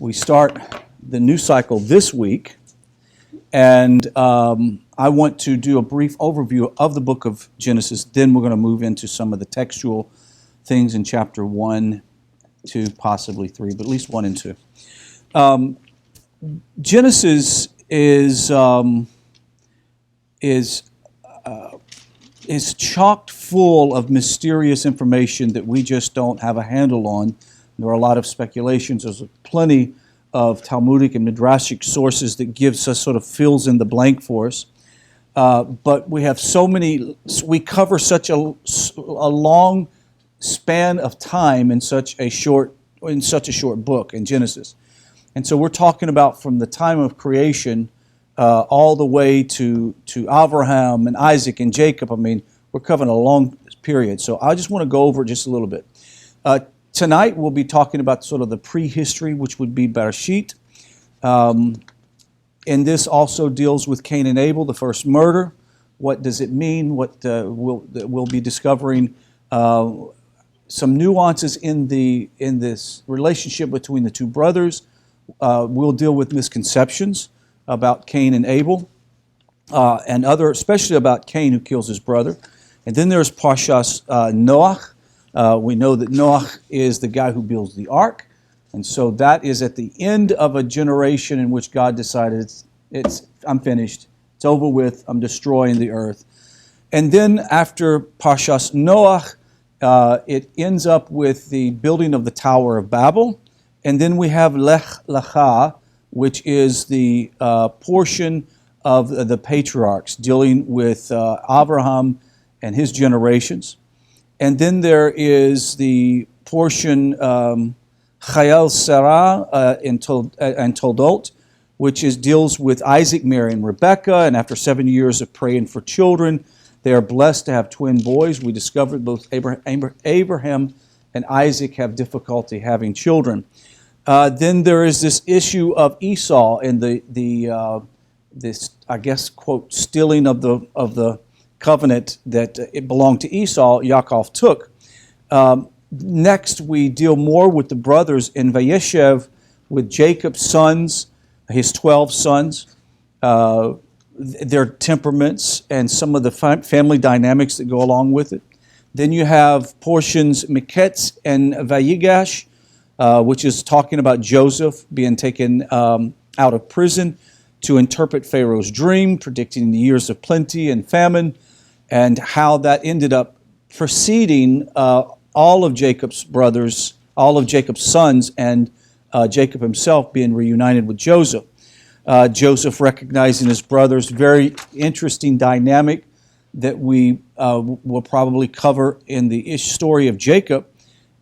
We start the new cycle this week, and I want to do a brief overview of the book of Genesis. Then we're going to move into some of the textual things in chapter 1, 2, possibly 3, but at least 1 and 2. Genesis is chocked full of mysterious information that we just don't have a handle on. There are a lot of speculations. There's plenty of Talmudic and Midrashic sources that gives us sort of fills in the blank for us. But we have so many, we cover such a long span of time in such a short book in Genesis. And so we're talking about from the time of creation all the way to Abraham and Isaac and Jacob. I mean, we're covering a long period. So I just want to go over it just a little bit. Tonight we'll be talking about sort of the prehistory, which would be Bereishit. And this also deals with Cain and Abel, the first murder. What does it mean? We'll be discovering some nuances in this relationship between the two brothers. We'll deal with misconceptions about Cain and Abel, and especially about Cain who kills his brother. And then there's Parshah Noach. We know that Noach is the guy who builds the ark, and so that is at the end of a generation in which God decided, I'm finished, it's over with, I'm destroying the earth. And then after Parshas Noach, it ends up with the building of the Tower of Babel, and then we have Lech Lecha, which is the portion of the patriarchs dealing with Abraham and his generations. And then there is the portion Chayil Sarah and Toldot, which deals with Isaac marrying Rebekah, and after 7 years of praying for children, they are blessed to have twin boys. We discovered both Abraham and Isaac have difficulty having children. Then there is this issue of Esau and this, I guess, quote, stealing of the covenant that it belonged to Esau, Yaakov took. Next, we deal more with the brothers in Vayeshev with Jacob's sons, his 12 sons, their temperaments, and some of the family dynamics that go along with it. Then you have portions Miketz and Vayigash, which is talking about Joseph being taken out of prison to interpret Pharaoh's dream, predicting the years of plenty and famine, and how that ended up preceding all of Jacob's brothers, all of Jacob's sons, and Jacob himself being reunited with Joseph. Joseph recognizing his brothers, very interesting dynamic that we will probably cover in the story of Jacob,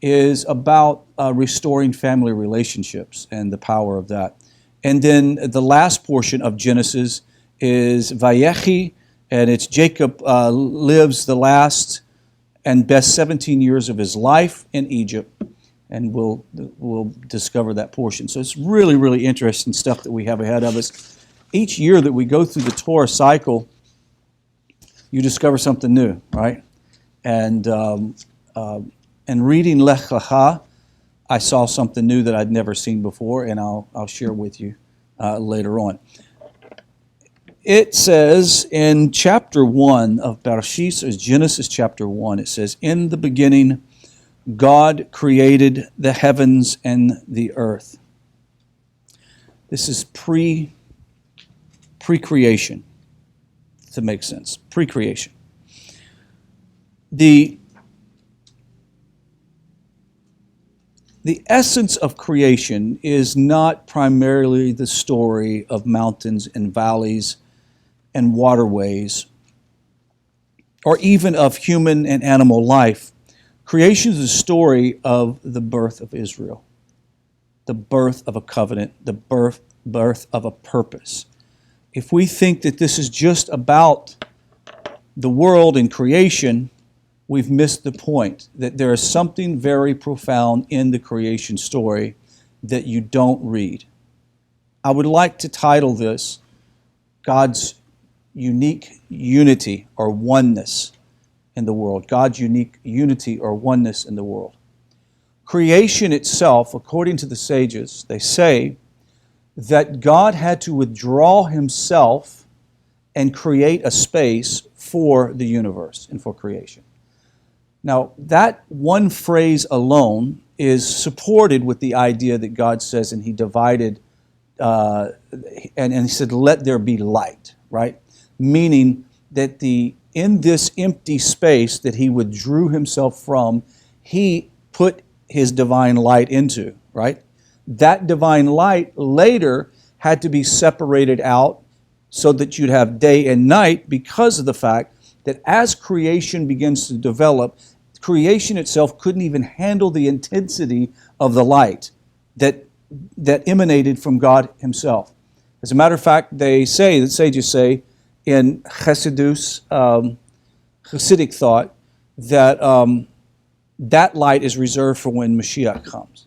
is about restoring family relationships and the power of that. And then the last portion of Genesis is Vayechi, and it's Jacob lives the last and best 17 years of his life in Egypt, and we'll discover that portion. So it's really, really interesting stuff that we have ahead of us. Each year that we go through the Torah cycle, you discover something new, right? And reading Lech Lecha, I saw something new that I'd never seen before, and I'll share with you later on. It says in chapter 1 of Bereishit, Genesis chapter 1, it says, "In the beginning, God created the heavens and the earth." This is pre-creation, to make sense. Pre-creation. The essence of creation is not primarily the story of mountains and valleys and waterways, or even of human and animal life. Creation is the story of the birth of Israel, the birth of a covenant, the birth of a purpose. If we think that this is just about the world and creation, we've missed the point, that there is something very profound in the creation story that you don't read. I would like to title this God's unique unity or oneness in the world. God's unique unity or oneness in the world. creation itself, according to the sages, they say that God had to withdraw himself and create a space for the universe and for creation. Now, that one phrase alone is supported with the idea that God says, and he divided, and he said, let there be light, right? Meaning that in this empty space that he withdrew himself from, he put his divine light into, right? That divine light later had to be separated out so that you'd have day and night, because of the fact that as creation begins to develop, creation itself couldn't even handle the intensity of the light that emanated from God himself. As a matter of fact, the sages say in Hasidic thought, that that light is reserved for when Mashiach comes.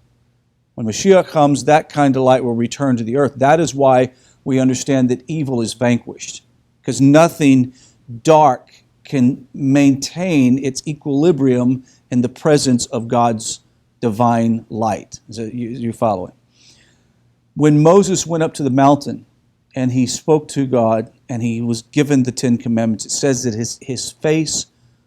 When Mashiach comes, that kind of light will return to the earth. That is why we understand that evil is vanquished, because nothing dark can maintain its equilibrium in the presence of God's divine light. You're following? When Moses went up to the mountain and he spoke to God and he was given the Ten Commandments, it says that his face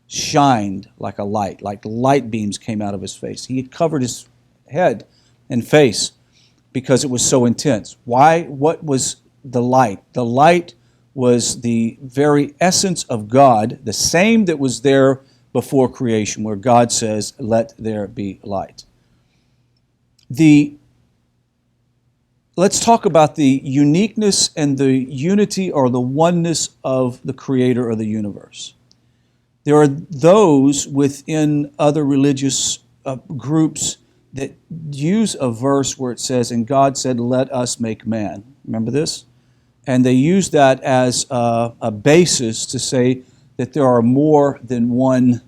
shined like a light, like light beams came out of his face. He had covered his head and face because it was so intense. Why? What was the light? The light was the very essence of God, the same that was there before creation, where God says, let there be light. Let's talk about the uniqueness and the unity or the oneness of the Creator of the universe. There are those within other religious groups that use a verse where it says, and God said, let us make man. Remember this? And they use that as a basis to say that there are more than one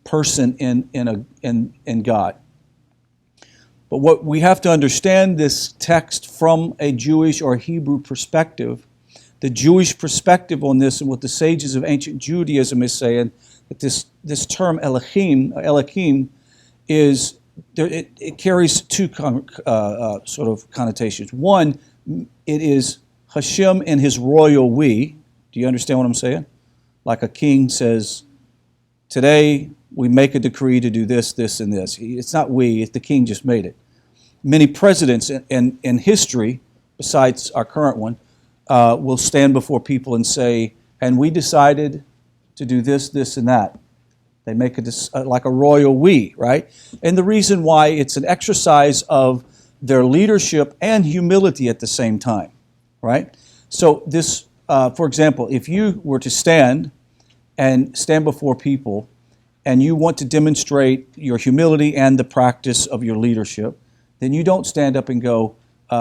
person in God. But what we have to understand this text from a Jewish or Hebrew perspective, the Jewish perspective on this, and what the sages of ancient Judaism is saying, that this term Elohim is, it carries two sort of connotations. One, it is Hashem and his royal we. Do you understand what I'm saying? Like a king says, today we make a decree to do this, this, and this. It's not we, the king just made it. Many presidents in history, besides our current one, will stand before people and say, and we decided to do this, this, and that. They make it like a royal we, right? And the reason why, it's an exercise of their leadership and humility at the same time, right? So this, for example, if you were to stand before people and you want to demonstrate your humility and the practice of your leadership, then you don't stand up and go,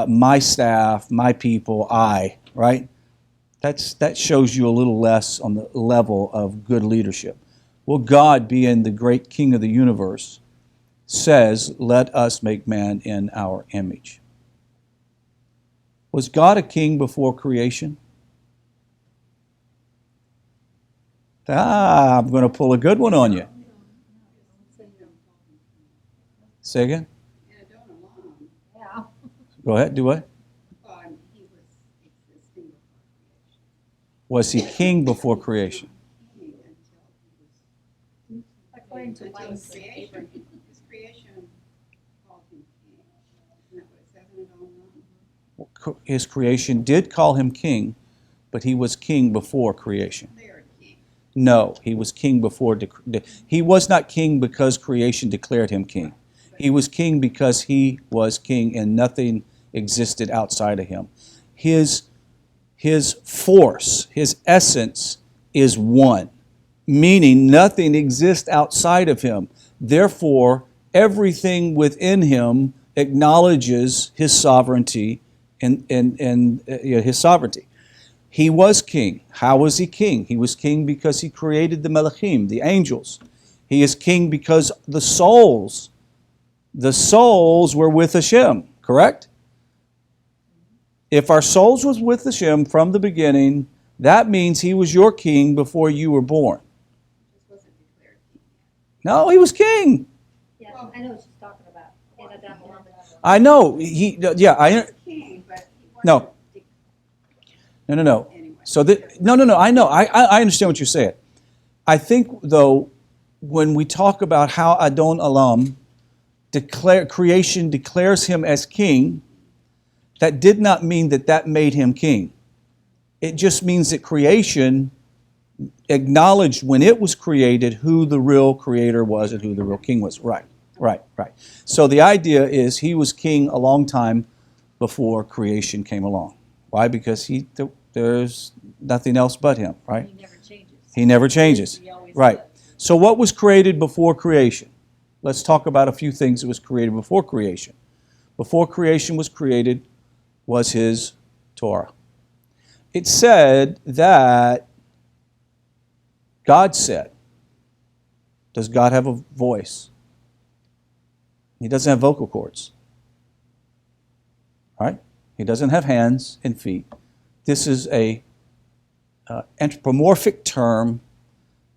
my staff, my people, I, right? That shows you a little less on the level of good leadership. Well, God, being the great King of the universe, says, let us make man in our image. Was God a king before creation? I'm going to pull a good one on you. Say again? Go ahead, do what? Was he king before creation? According to creation, his creation called him king. Isn't that what it says in it online? His creation did call him king, but he was king before creation. No, he was king before. He was not king because creation declared him king. He was king because he was king and nothing existed outside of him. His force, his essence is one, meaning nothing exists outside of him. Therefore, everything within him acknowledges his sovereignty and his sovereignty. He was king. How was he king? He was king because he created the Melachim, the angels. He is king because the souls were with Hashem, correct? If our souls was with Hashem from the beginning, that means he was your king before you were born. This wasn't declared king yet. No, he was king. Yeah, Well, I know what she's talking about. In a double lemon. I know, yeah, king, but he No. wasn't. no. Anyway. So no, I know, I understand what you're saying. I think, though, when we talk about how Adon Olam creation declares him as king, that did not mean that made him king. It just means that creation acknowledged when it was created who the real creator was and who the real king was. Right. So the idea is he was king a long time before creation came along. Why? Because there's nothing else but him, right? He never changes. He never changes. He always Right. was. So what was created before creation? Let's talk about a few things that was created before creation. Before creation was created was his Torah. It said that God said, does God have a voice? He doesn't have vocal cords. Right? He doesn't have hands and feet. This is a anthropomorphic term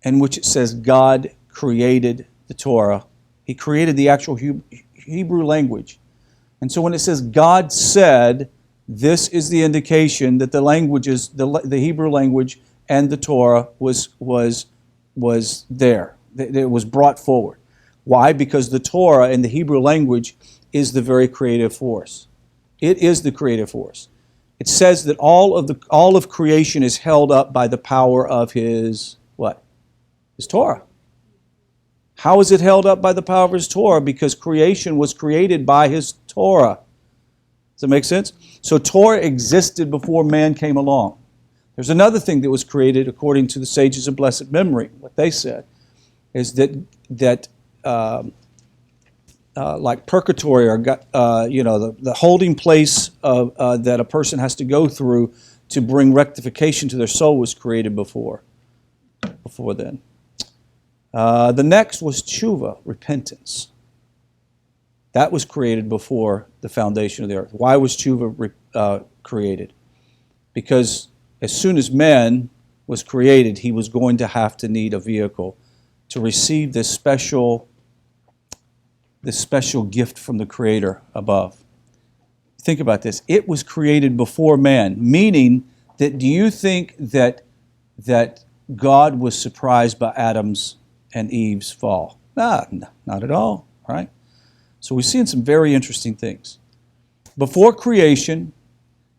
in which it says God created the Torah. He created the actual Hebrew language. And so when it says God said, this is the indication that the languages, the Hebrew language and the Torah was there. It was brought forward. Why? Because the Torah in the Hebrew language is the very creative force. It is the creative force. It says that all of creation is held up by the power of his what? His Torah. How is it held up by the power of his Torah? Because creation was created by his Torah. Does that make sense? So Torah existed before man came along. There's another thing that was created according to the sages of blessed memory. What they said is that like purgatory, or the holding place that a person has to go through to bring rectification to their soul was created before then. The next was tshuva, repentance. That was created before the foundation of the earth. Why was tshuva created? Because as soon as man was created, he was going to have to need a vehicle to receive this special gift from the Creator above. Think about this. It was created before man, meaning that, do you think that God was surprised by Adam's and Eve's fall? Not at all, right? So we're seeing some very interesting things. Before creation,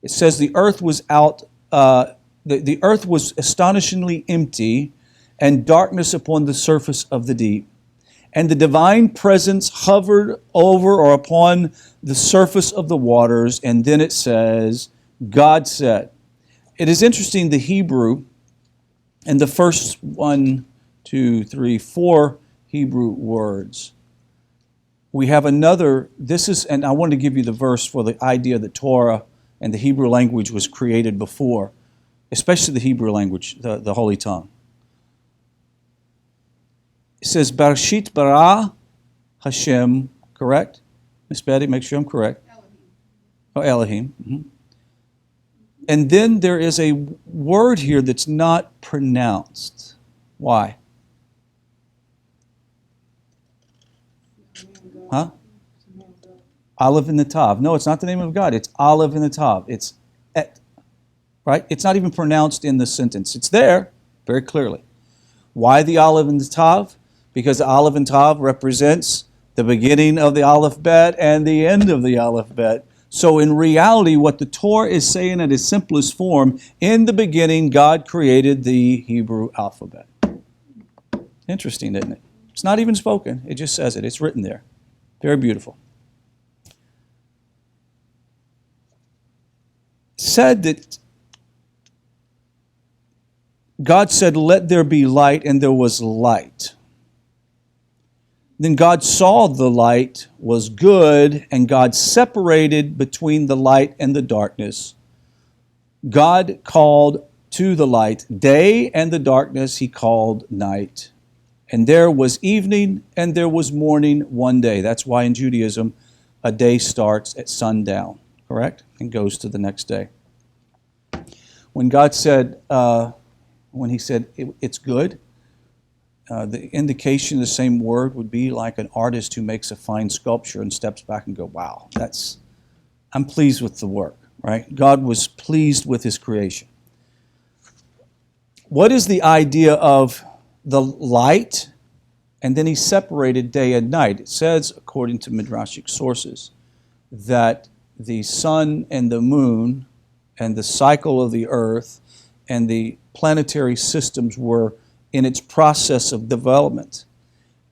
it says the earth was the earth was astonishingly empty, and darkness upon the surface of the deep. And the divine presence hovered over or upon the surface of the waters. And then it says, God said. It is interesting, the Hebrew, and the first 4 Hebrew words. We have another, and I wanted to give you the verse for the idea that Torah and the Hebrew language was created before, especially the Hebrew language, the Holy Tongue. It says, Bereishit bara Hashem, correct? Miss Betty, make sure I'm correct. Elohim. Mm-hmm. And then there is a word here that's not pronounced. Why? Huh? Aleph in the Tav. No, it's not the name of God. It's Aleph in the Tav. It's et. Right? It's not even pronounced in the sentence. It's there very clearly. Why the Aleph in the Tav? Because the Aleph in Tav represents the beginning of the alphabet and the end of the alphabet. So in reality, what the Torah is saying at its simplest form, in the beginning, God created the Hebrew alphabet. Interesting, isn't it? It's not even spoken. It just says it. It's written there. Very beautiful. Said that God said, let there be light, and there was light. Then God saw the light was good, and God separated between the light and the darkness. God called to the light day, and the darkness he called night. And there was evening and there was morning one day. That's why in Judaism a day starts at sundown, correct? And goes to the next day. When God said, when he said it's good, The indication, the same word would be like an artist who makes a fine sculpture and steps back and go, wow, I'm pleased with the work, right? God was pleased with his creation. What is the idea of the light? And then he separated day and night. It says, according to Midrashic sources, that the sun and the moon and the cycle of the earth and the planetary systems were in its process of development.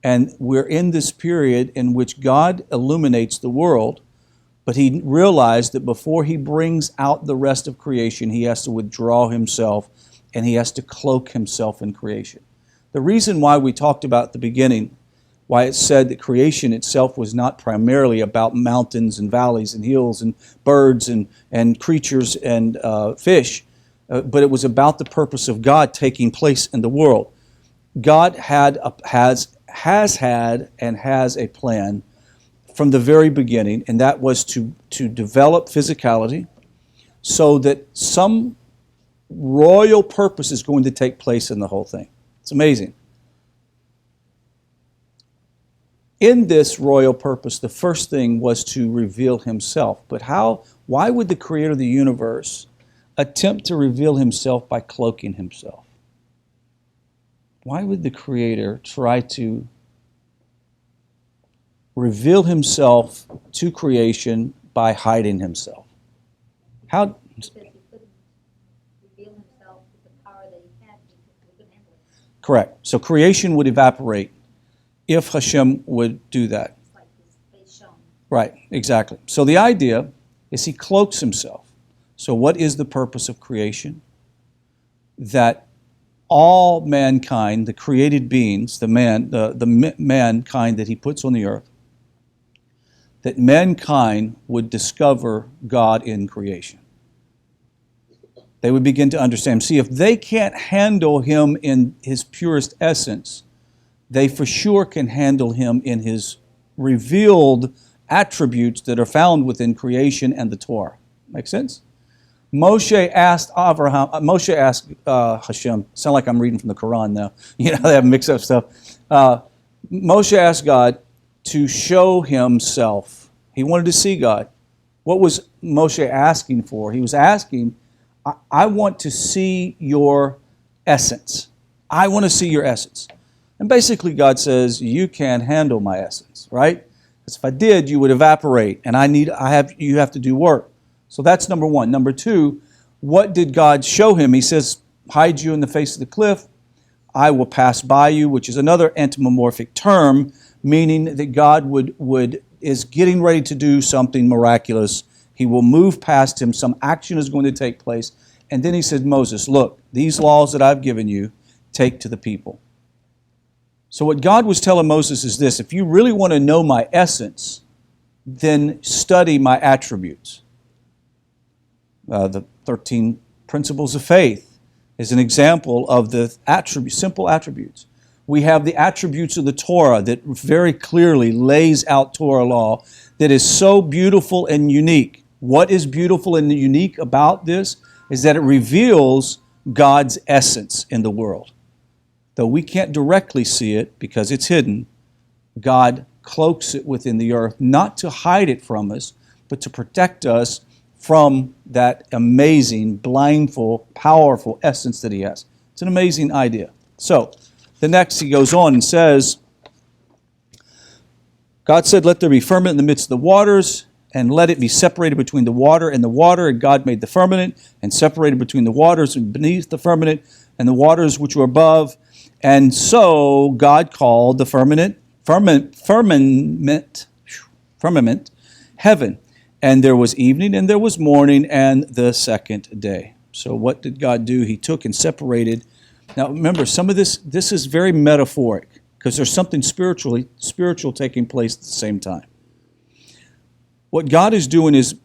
And we're in this period in which God illuminates the world, but he realized that before he brings out the rest of creation, he has to withdraw himself and he has to cloak himself in creation. The reason why we talked about at the beginning, why it said that creation itself was not primarily about mountains and valleys and hills and birds and creatures and fish, but it was about the purpose of God taking place in the world. God has had and has a plan from the very beginning, and that was to develop physicality so that some royal purpose is going to take place in the whole thing. It's amazing. In this royal purpose, the first thing was to reveal himself. But why would the creator of the universe attempt to reveal himself by cloaking himself? Why would the creator try to reveal himself to creation by hiding himself? How? Because he couldn't reveal himself with the power that he had, he couldn't handle it. Correct. So creation would evaporate if Hashem would do that. It's like his face shone. Right, exactly. So the idea is he cloaks himself. So what is the purpose of creation? That all mankind, the created beings, the mankind that he puts on the earth, that mankind would discover God in creation. They would begin to understand. See, if they can't handle him in his purest essence, they for sure can handle him in his revealed attributes that are found within creation and the Torah. Make sense? Moshe asked Hashem, sound like I'm reading from the Quran now. They have mixed up stuff. Moshe asked God to show himself. He wanted to see God. What was Moshe asking for? He was asking, I want to see your essence. I want to see your essence. And basically God says, you can't handle my essence, right? Because if I did, you would evaporate, and you have to do work. So that's number one. Number two, what did God show him? He says, hide you in the face of the cliff. I will pass by you, which is another anthropomorphic term, meaning that God is getting ready to do something miraculous. He will move past him. Some action is going to take place. And then he said, Moses, look, these laws that I've given you, take to the people. So what God was telling Moses is this: if you really want to know my essence, then study my attributes. The 13 principles of faith is an example of the simple attributes. We have the attributes of the Torah that very clearly lays out Torah law that is so beautiful and unique. What is beautiful and unique about this is that it reveals God's essence in the world. Though we can't directly see it because it's hidden, God cloaks it within the earth, not to hide it from us, but to protect us from that amazing, blindfold, powerful essence that he has. It's an amazing idea. So, the next he goes on and says, God said, let there be firmament in the midst of the waters, and let it be separated between the water and the water. And God made the firmament, and separated between the waters and beneath the firmament, and the waters which were above. And so God called the firmament, heaven. And there was evening and there was morning and the second day. So what did God do? He took and separated. Now remember, some of this is very metaphoric because there's something spiritual taking place at the same time. What God is doing is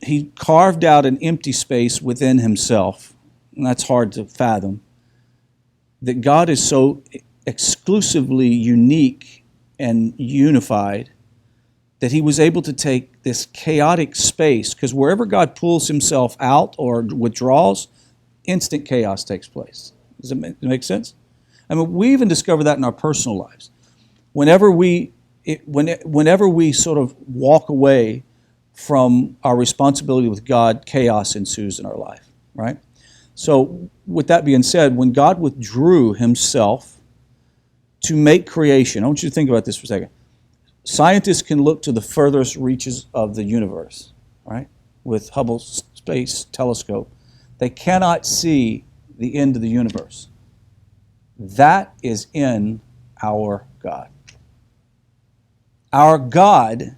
he carved out an empty space within himself, and that's hard to fathom, that God is so exclusively unique and unified that he was able to take this chaotic space, because wherever God pulls himself out or withdraws, instant chaos takes place. Does it make sense? I mean, we even discover that in our personal lives. Whenever whenever we sort of walk away from our responsibility with God, chaos ensues in our life, right? So with that being said, when God withdrew himself to make creation, I want you to think about this for a second. Scientists can look to the furthest reaches of the universe, right, with Hubble Space Telescope. They cannot see the end of the universe. That is in our God. Our God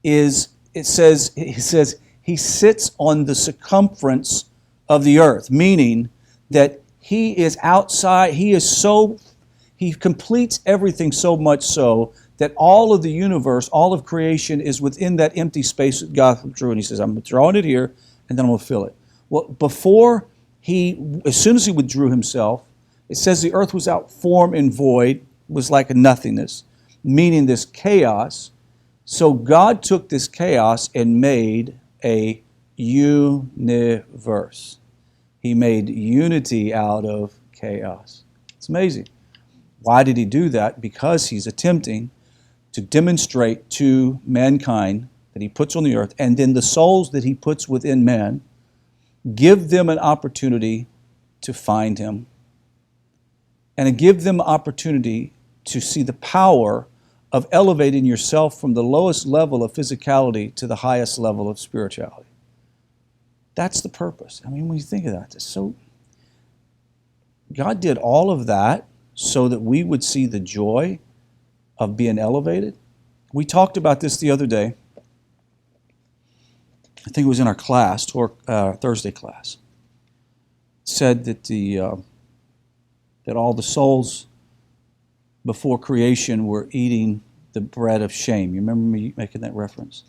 is, it says, he sits on the circumference of the earth, meaning that he is outside, he completes everything so much so that all of the universe, all of creation is within that empty space that God drew. And he says, I'm drawing it here, and then I'm going to fill it. Well, as soon as he withdrew himself, it says the earth was out form and void, was like a nothingness, meaning this chaos. So God took this chaos and made a universe. He made unity out of chaos. It's amazing. Why did he do that? Because he's attempting to demonstrate to mankind that he puts on the earth, and then the souls that he puts within man, give them an opportunity to find him, and to give them an opportunity to see the power of elevating yourself from the lowest level of physicality to the highest level of spirituality. That's the purpose. I mean, when you think of that, God did all of that so that we would see the joy of being elevated. We talked about this the other day. I think it was in our class, Thursday class. It said that that all the souls before creation were eating the bread of shame. You remember me making that reference?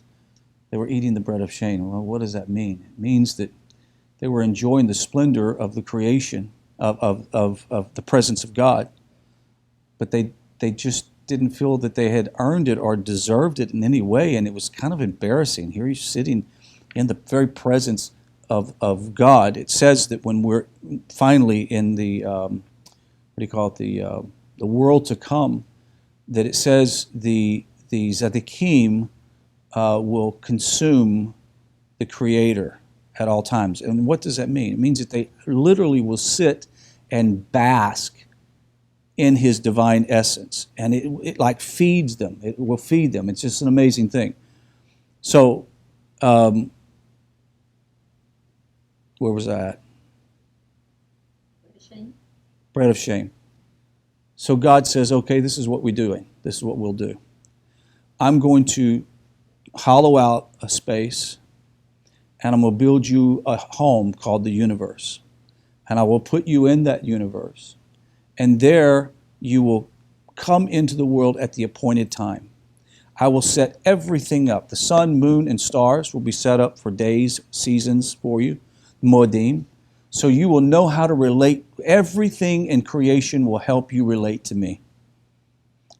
They were eating the bread of shame. Well, what does that mean? It means that they were enjoying the splendor of the creation, of the presence of God, but they just didn't feel that they had earned it or deserved it in any way, and it was kind of embarrassing. Here he's sitting in the very presence of God. It says that when we're finally in the the world to come, that it says the Tzaddikim will consume the Creator at all times. And what does that mean? It means that they literally will sit and bask in his divine essence, and it like feeds them. It will feed them. It's just an amazing thing. So, where was I at? Shame. Bread of shame. So God says, okay, this is what we're doing. This is what we'll do. I'm going to hollow out a space, and I'm going to build you a home called the universe. And I will put you in that universe. And there you will come into the world at the appointed time. I will set everything up. The sun, moon, and stars will be set up for days, seasons for you, moedim. So you will know how to relate. Everything in creation will help you relate to me.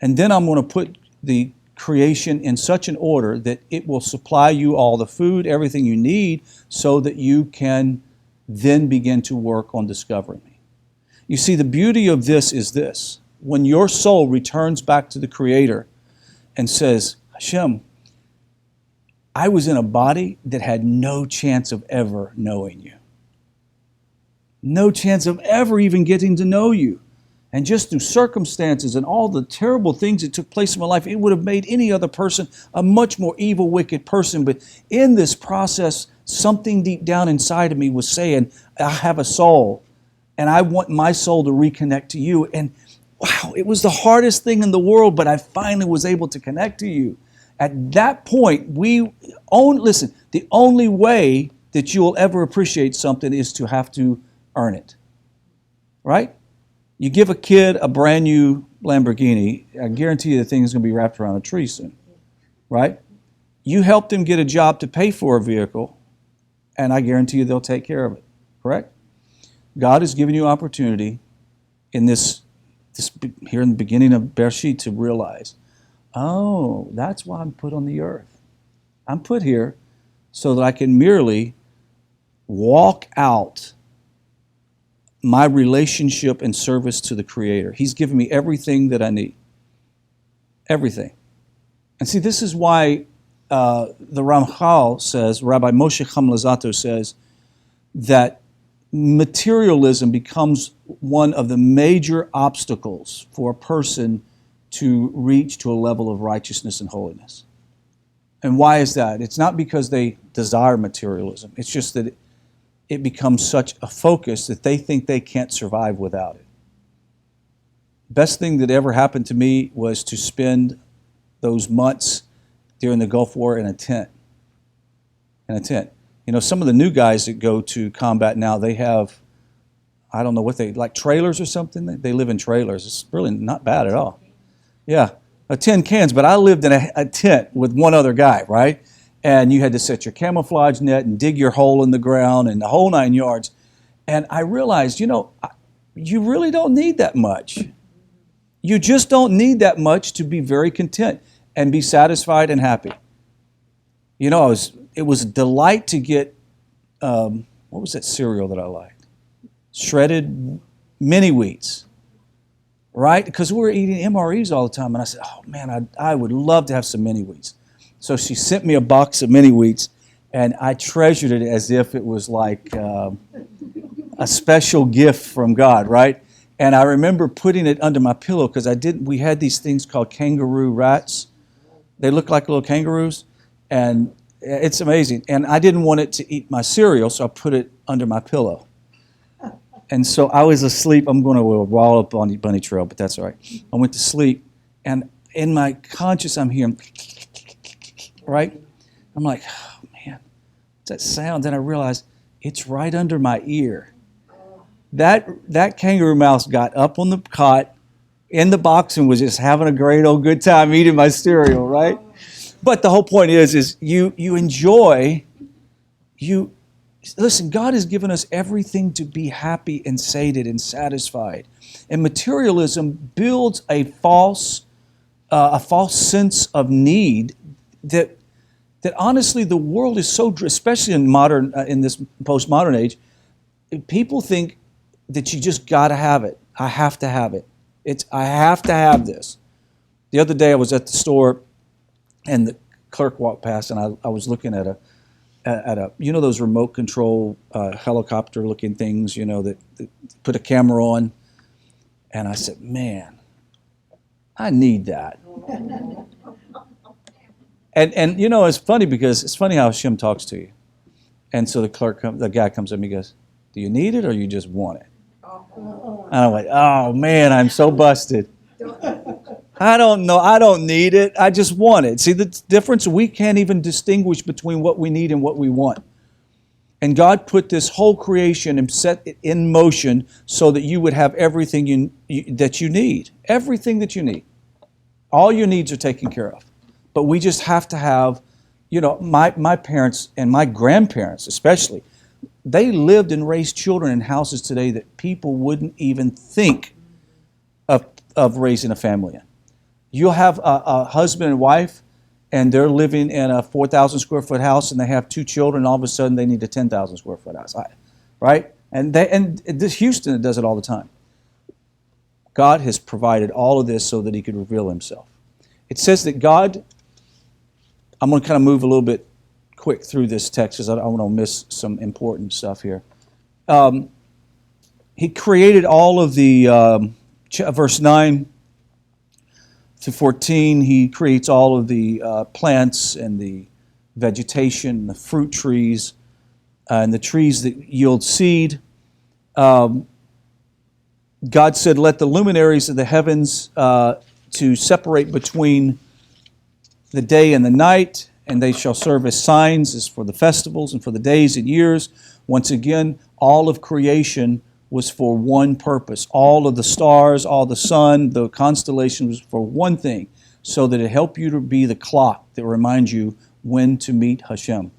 And then I'm going to put the creation in such an order that it will supply you all the food, everything you need, so that you can then begin to work on discovering me. You see, the beauty of this is this. When your soul returns back to the Creator and says, Hashem, I was in a body that had no chance of ever knowing you. No chance of ever even getting to know you. And just through circumstances and all the terrible things that took place in my life, it would have made any other person a much more evil, wicked person. But in this process, something deep down inside of me was saying, I have a soul, and I want my soul to reconnect to you. And wow, it was the hardest thing in the world, but I finally was able to connect to you. At that point, the only way that you will ever appreciate something is to have to earn it, right? You give a kid a brand new Lamborghini, I guarantee you the thing is going to be wrapped around a tree soon, right? You help them get a job to pay for a vehicle, and I guarantee you they'll take care of it, correct? God has given you opportunity in this here in the beginning of Bereishit to realize, oh, that's why I'm put on the earth. I'm put here so that I can merely walk out my relationship and service to the Creator. He's given me everything that I need. Everything. And see, this is why the Ramchal says, Rabbi Moshe Hamlazato says, that materialism becomes one of the major obstacles for a person to reach to a level of righteousness and holiness. And why is that? It's not because they desire materialism. It's just that it becomes such a focus that they think they can't survive without it. Best thing that ever happened to me was to spend those months during the Gulf War in a tent. In a tent. You know, some of the new guys that go to combat now, they have, I don't know what they, like trailers or something. They live in trailers. It's really not bad at all. Yeah, tin cans, but I lived in a tent with one other guy, right? And you had to set your camouflage net and dig your hole in the ground and the whole 9 yards. And I realized, you know, you really don't need that much. You just don't need that much to be very content and be satisfied and happy. You know, it was a delight to get, what was that cereal that I liked? Shredded mini wheats, right? Because we were eating MREs all the time. And I said, oh man, I would love to have some mini wheats. So she sent me a box of mini wheats, and I treasured it as if it was like a special gift from God, right? And I remember putting it under my pillow because we had these things called kangaroo rats. They look like little kangaroos, and it's amazing. And I didn't want it to eat my cereal, so I put it under my pillow. And so I was asleep. I'm going to wall up on the bunny trail, but that's all right. I went to sleep, and in my conscious, I'm hearing, right? I'm like, oh, man, what's that sound? Then I realized it's right under my ear. That kangaroo mouse got up on the cot in the box and was just having a great old good time eating my cereal, right? But the whole point is you enjoy, listen, God has given us everything to be happy and sated and satisfied. And materialism builds a false sense of need that honestly the world is so, especially in this postmodern age, people think that you just got to have it. I have to have it. I have to have this. The other day I was at the store, and the clerk walked past, and I was looking at a you know those remote control helicopter looking things, you know, that put a camera on, and I said, man, I need that. And you know, it's funny because it's funny how Hashem talks to you. And so the guy comes up and he goes, do you need it or you just want it? And I'm like, oh man, I'm so busted. I don't know. I don't need it. I just want it. See the difference? We can't even distinguish between what we need and what we want. And God put this whole creation and set it in motion so that you would have everything that you need. Everything that you need. All your needs are taken care of. But we just have to have, you know, my parents and my grandparents especially, they lived and raised children in houses today that people wouldn't even think of raising a family in. You'll have a husband and wife, and they're living in a 4,000 square foot house, and they have 2 children, and all of a sudden they need a 10,000 square foot house, right? And this Houston does it all the time. God has provided all of this so that He could reveal Himself. It says that God, I'm going to kind of move a little bit quick through this text because I don't want to miss some important stuff here. He created all of the, verse 9 to 14, He creates all of the plants and the vegetation, the fruit trees, and the trees that yield seed. God said, let the luminaries of the heavens to separate between the day and the night, and they shall serve as signs, as for the festivals and for the days and years. Once again, all of creation was for one purpose. All of the stars, all the sun, the constellations was for one thing, so that it helped you to be the clock that reminds you when to meet Hashem.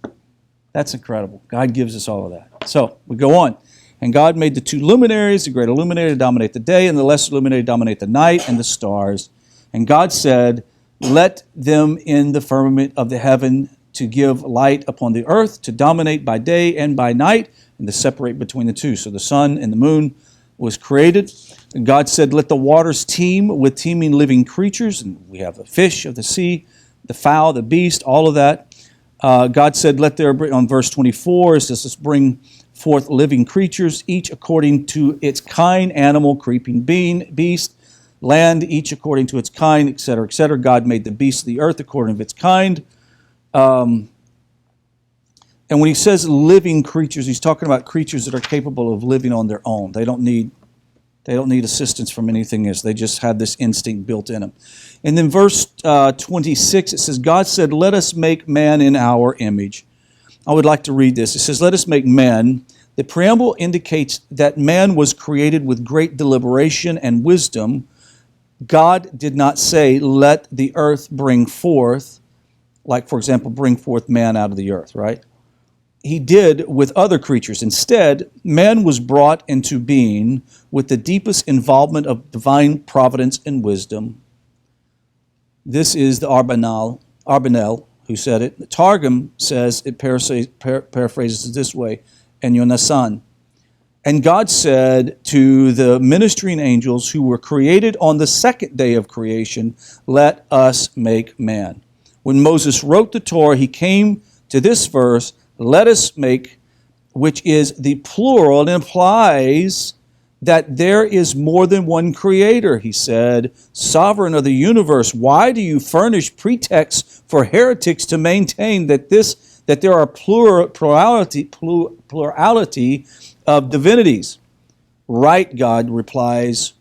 That's incredible. God gives us all of that. So we go on. And God made the 2 luminaries, the greater luminary to dominate the day, and the lesser luminary to dominate the night, and the stars. And God said, let them in the firmament of the heaven to give light upon the earth, to dominate by day and by night, and to separate between the two. So the sun and the moon was created. And God said, let the waters teem with teeming living creatures. And we have the fish of the sea, the fowl, the beast, all of that. God said, let there be, on verse 24, it says, let's bring forth living creatures, each according to its kind, animal, creeping beast, land, each according to its kind, etc., etc. God made the beasts of the earth according to its kind. And when he says living creatures, he's talking about creatures that are capable of living on their own. They don't need assistance from anything else. They just have this instinct built in them. And then verse 26, it says, God said, let us make man in our image. I would like to read this. It says, let us make man. The preamble indicates that man was created with great deliberation and wisdom. God did not say, let the earth bring forth, like, for example, bring forth man out of the earth, right? He did with other creatures. Instead, man was brought into being with the deepest involvement of divine providence and wisdom. This is the Arbanel who said it. The Targum says, it paraphrases it this way, and Yonasan. And God said to the ministering angels who were created on the second day of creation, let us make man. When Moses wrote the Torah, he came to this verse, let us make, which is the plural, and implies that there is more than one creator. He said, sovereign of the universe, why do you furnish pretexts for heretics to maintain that there are plurality of divinities? Right, God replies,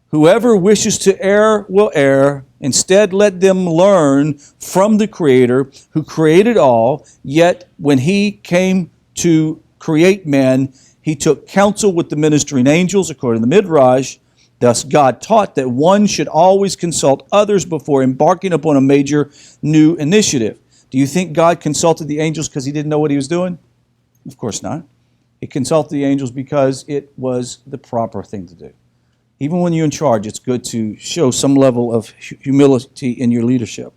whoever wishes to err will err. Instead, let them learn from the Creator who created all. Yet, when he came to create man, he took counsel with the ministering angels, according to the Midrash. Thus, God taught that one should always consult others before embarking upon a major new initiative. Do you think God consulted the angels because he didn't know what he was doing? Of course not. He consulted the angels because it was the proper thing to do. Even when you're in charge, it's good to show some level of humility in your leadership.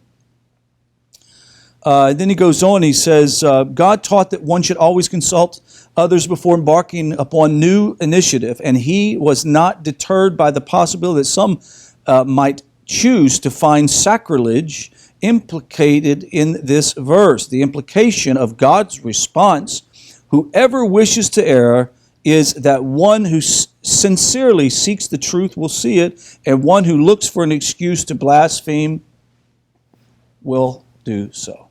Then he goes on, he says, God taught that one should always consult others before embarking upon new initiative, and he was not deterred by the possibility that some might choose to find sacrilege implicated in this verse. The implication of God's response, whoever wishes to err, is that one who sincerely seeks the truth will see it, and one who looks for an excuse to blaspheme will do so.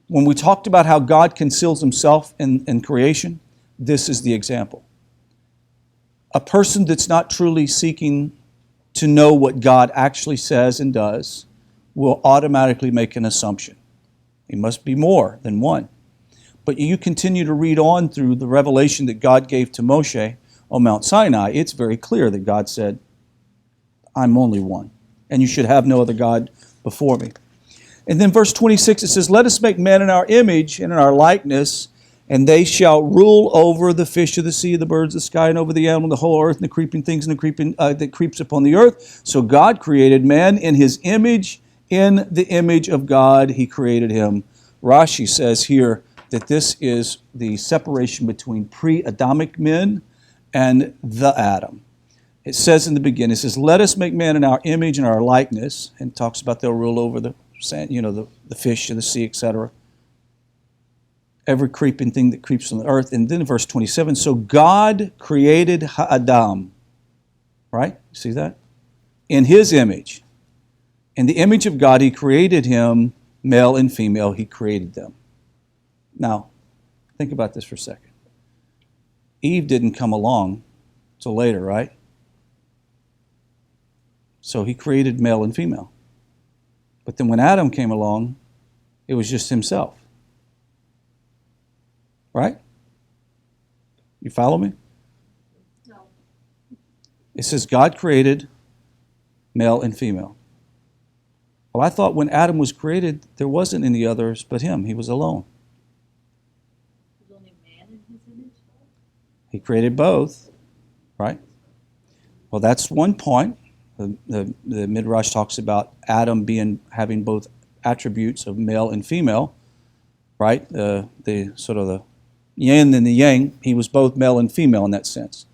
When we talked about how God conceals himself in creation, this is the example. A person that's not truly seeking to know what God actually says and does will automatically make an assumption. He must be more than one. But you continue to read on through the revelation that God gave to Moshe on Mount Sinai, it's very clear that God said, I'm only one, and you should have no other God before me. And then verse 26, it says, let us make man in our image and in our likeness, and they shall rule over the fish of the sea, the birds of the sky, and over the animal, the whole earth, and the creeping things and the creeping that creeps upon the earth. So God created man in his image. In the image of God, he created him. Rashi says here that this is the separation between pre-Adamic men and the Adam. It says in the beginning, it says, let us make man in our image and our likeness, and talks about they'll rule over the sand, the fish of the sea, etc. Every creeping thing that creeps on the earth. And then verse 27, so God created Adam, right? See that? In his image. In the image of God, he created him, male and female, he created them. Now, think about this for a second. Eve didn't come along till later, right? So he created male and female. But then when Adam came along, it was just himself. Right? You follow me? No. It says God created male and female. Well, I thought when Adam was created, there wasn't any others but him. He was alone. There's only man in his image? He created both, right? Well, that's one point. The Midrash talks about Adam having both attributes of male and female, right? The sort of the yin and the yang. He was both male and female in that sense.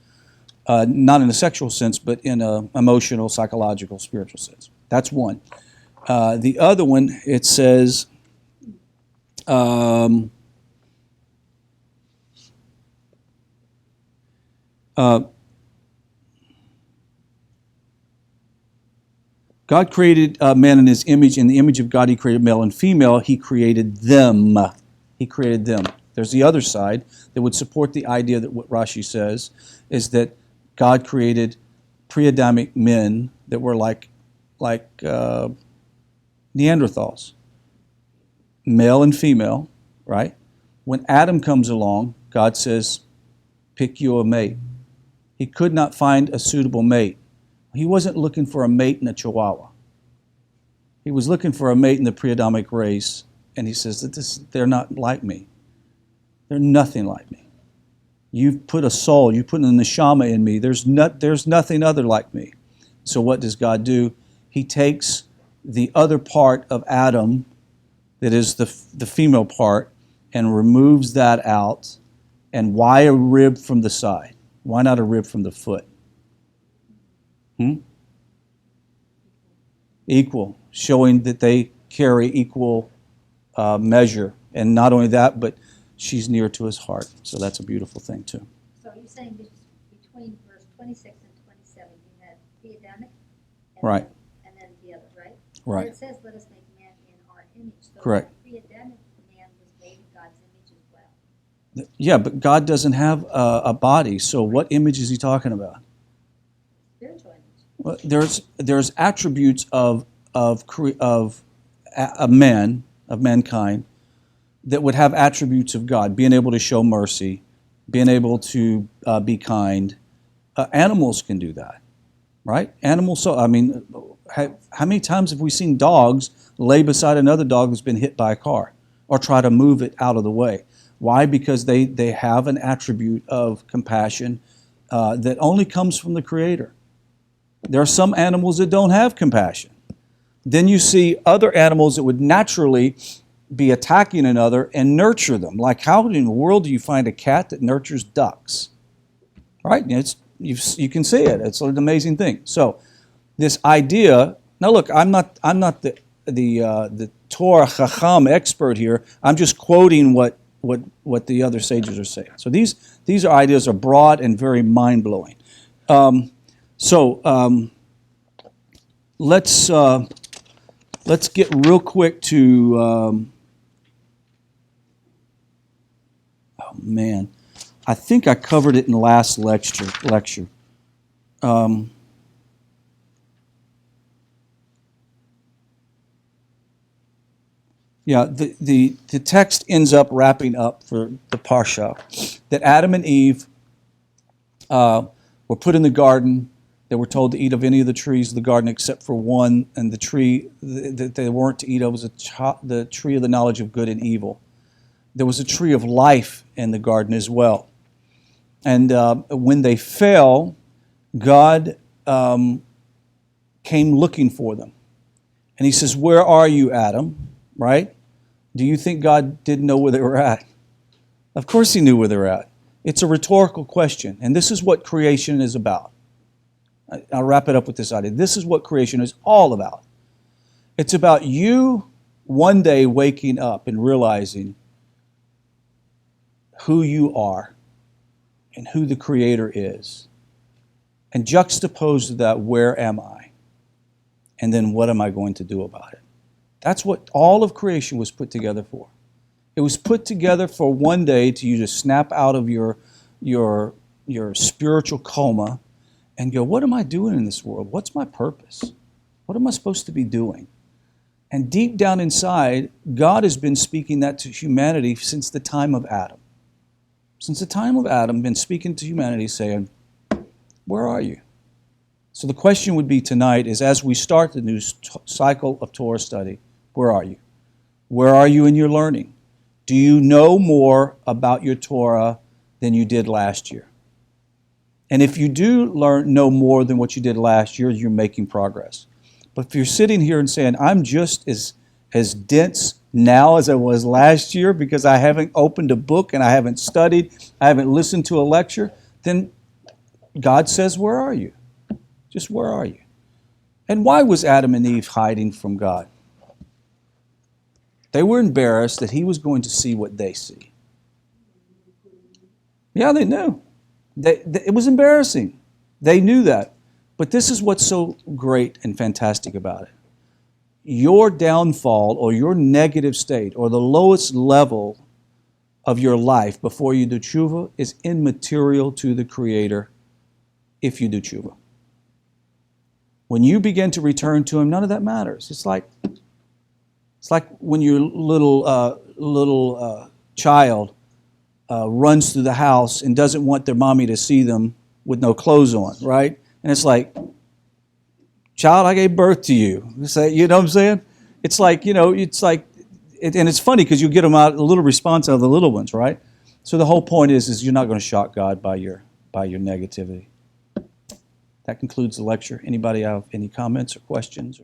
Not in a sexual sense, but in an emotional, psychological, spiritual sense. That's one. The other one, it says, God created man in his image. In the image of God, he created male and female. He created them. He created them. There's the other side that would support the idea that what Rashi says is that God created pre-Adamic men that were like Neanderthals, male and female, right? When Adam comes along, God says, pick you a mate. He could not find a suitable mate. He wasn't looking for a mate in a Chihuahua. He was looking for a mate in the pre-Adamic race, and he says that they're not like me. They're nothing like me. You've put a soul, you put a neshama in me. There's nothing other like me. So what does God do? He takes the other part of Adam, that is the female part, and removes that out. And why a rib from the side? Why not a rib from the foot? Equal, showing that they carry equal measure. And not only that, but she's near to his heart. So that's a beautiful thing too. So you're saying this between verse 26 and 27, you had the Adamic, Right. and then the other, right? Right. But it says, "Let us make man in our image." So Correct. The pre-Adamic man was made in God's image as well. Yeah, but God doesn't have a body. So what image is he talking about? Spiritual image. Well, there's attributes of a man, of mankind, that would have attributes of God, being able to show mercy, being able to be kind. Animals can do that, right? Animals. So I mean, how many times have we seen dogs lay beside another dog who's been hit by a car, or try to move it out of the way? Why? Because they have an attribute of compassion that only comes from the Creator. There are some animals that don't have compassion. Then you see other animals that would naturally be attacking another and nurture them. Like, how in the world do you find a cat that nurtures ducks? Right? You can see it. It's an amazing thing. So this idea. Now, look, I'm not the Torah Chacham expert here. I'm just quoting what the other sages are saying. So these are ideas are broad and very mind blowing. Let's get real quick to. Oh man, I think I covered it in the last lecture. Yeah, the text ends up wrapping up for the Parshah that Adam and Eve were put in the garden. They were told to eat of any of the trees of the garden except for one, and the tree that they weren't to eat of was the tree of the knowledge of good and evil. There was a tree of life in the garden as well. And when they fell, God came looking for them. And he says, "Where are you, Adam?" Right? Do you think God didn't know where they were at? Of course he knew where they were at. It's a rhetorical question. And this is what creation is about. I'll wrap it up with this idea. This is what creation is all about. It's about you one day waking up and realizing who you are and who the Creator is. And juxtaposed to that, where am I? And then what am I going to do about it? That's what all of creation was put together for. It was put together for one day to you to snap out of your spiritual coma and go, what am I doing in this world? What's my purpose? What am I supposed to be doing? And deep down inside, God has been speaking that to humanity since the time of Adam. Since the time of Adam, been speaking to humanity saying, where are you? So the question would be tonight is, as we start the new cycle of Torah study, where are you? Where are you in your learning? Do you know more about your Torah than you did last year? And if you do know more than what you did last year, you're making progress. But if you're sitting here and saying, I'm just as as dense now as I was last year because I haven't opened a book and I haven't studied, I haven't listened to a lecture, then God says, where are you? Just where are you? And why was Adam and Eve hiding from God? They were embarrassed that he was going to see what they see. Yeah, they knew. It was embarrassing. They knew that. But this is what's so great and fantastic about it. Your downfall or your negative state or the lowest level of your life before you do tshuva is immaterial to the Creator if you do tshuva. When you begin to return to Him, none of that matters. It's like when your little child runs through the house and doesn't want their mommy to see them with no clothes on, right? And it's like, child, I gave birth to you. You know what I'm saying? It's like, and it's funny because you get them out a little response out of the little ones, right? So the whole point is you're not going to shock God by your negativity. That concludes the lecture. Anybody have any comments or questions?